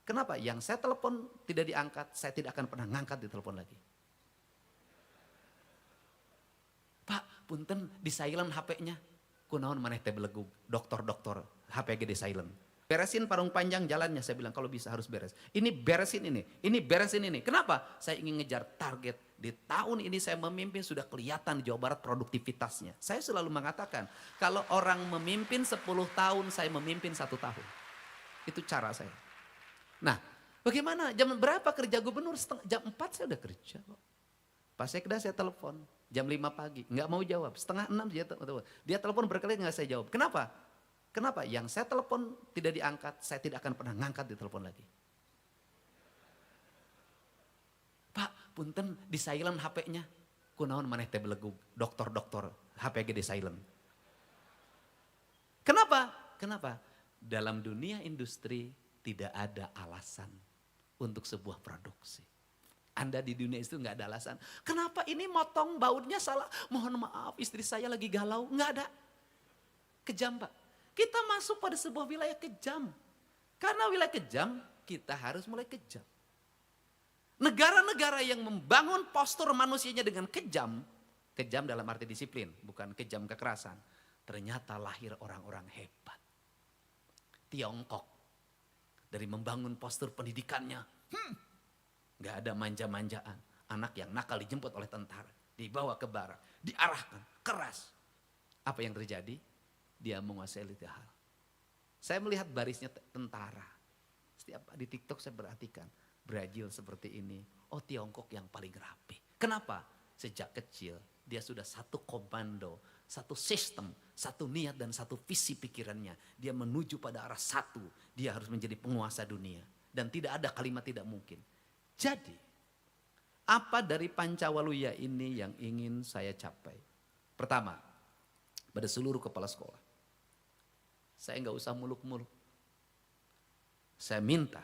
Kenapa? Yang saya telepon tidak diangkat, saya tidak akan pernah ngangkat di telepon lagi. Pak, punten di silent HP-nya. Kunaon maneh teh belegug, dokter HP di silent. Beresin parung panjang jalannya, saya bilang kalau bisa harus beres. Ini beresin ini beresin ini. Kenapa? Saya ingin ngejar target. Di tahun ini saya memimpin sudah kelihatan di Jawa Barat produktivitasnya. Saya selalu mengatakan, kalau orang memimpin 10 tahun, saya memimpin 1 tahun. Itu cara saya. Nah, bagaimana? Jam berapa kerja gubernur? Jam 4 saya udah kerja kok. Pak Sekda saya telepon, jam 5 pagi, nggak mau jawab. Setengah 6 dia telepon berkali nggak saya jawab. Kenapa? Kenapa? Yang saya telepon tidak diangkat, saya tidak akan pernah ngangkat di telepon lagi. Pak, punten di silent HP-nya. Kunaon maneh teh belegug, dokter HP di silent. Kenapa? Kenapa? Dalam dunia industri tidak ada alasan untuk sebuah produksi. Anda di dunia itu nggak ada alasan. Kenapa ini motong bautnya salah? Mohon maaf, istri saya lagi galau. Nggak ada. Kejam, Pak. Kita masuk pada sebuah wilayah kejam. Karena wilayah kejam, kita harus mulai kejam. Negara-negara yang membangun postur manusianya dengan kejam, kejam dalam arti disiplin, bukan kejam kekerasan. Ternyata lahir orang-orang hebat. Tiongkok, dari membangun postur pendidikannya, gak ada manja-manjaan. Anak yang nakal dijemput oleh tentara, dibawa ke barak, diarahkan, keras. Apa yang terjadi? Dia menguasai lidah hal. Saya melihat barisnya tentara. Setiap di TikTok saya perhatikan. Brazil seperti ini. Oh, Tiongkok yang paling rapi. Kenapa? Sejak kecil dia sudah satu komando, satu sistem, satu niat dan satu visi pikirannya. Dia menuju pada arah satu. Dia harus menjadi penguasa dunia. Dan tidak ada kalimat tidak mungkin. Jadi, apa dari Pancawaluya ini yang ingin saya capai? Pertama, pada seluruh kepala sekolah. Saya nggak usah muluk-muluk. Saya minta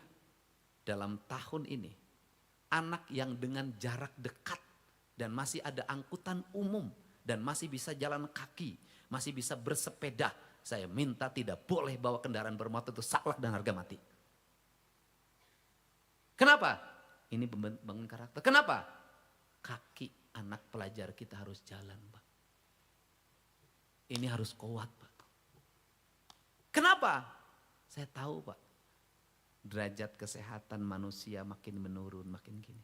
dalam tahun ini anak yang dengan jarak dekat dan masih ada angkutan umum dan masih bisa jalan kaki, masih bisa bersepeda, saya minta tidak boleh bawa kendaraan bermotor itu saklek dan harga mati. Kenapa? Ini membangun karakter. Kenapa? Kaki anak pelajar kita harus jalan, Pak. Ini harus kuat, Pak. Kenapa? Saya tahu, Pak. Derajat kesehatan manusia makin menurun, makin gini.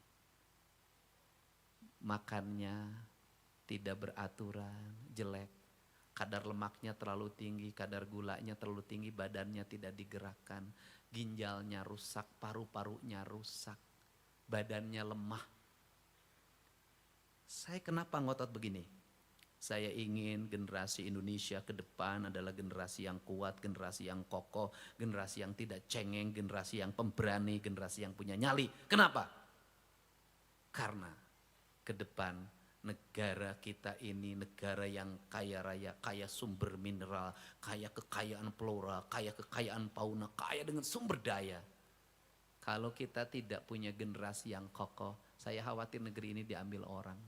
Makannya tidak beraturan, jelek. Kadar lemaknya terlalu tinggi, kadar gulanya terlalu tinggi, badannya tidak digerakkan. Ginjalnya rusak, paru-parunya rusak, badannya lemah. Saya kenapa ngotot begini? Saya ingin generasi Indonesia ke depan adalah generasi yang kuat, generasi yang kokoh, generasi yang tidak cengeng, generasi yang pemberani, generasi yang punya nyali. Kenapa? Karena ke depan negara kita ini negara yang kaya raya, kaya sumber mineral, kaya kekayaan flora, kaya kekayaan fauna, kaya dengan sumber daya. Kalau kita tidak punya generasi yang kokoh, saya khawatir negeri ini diambil orang.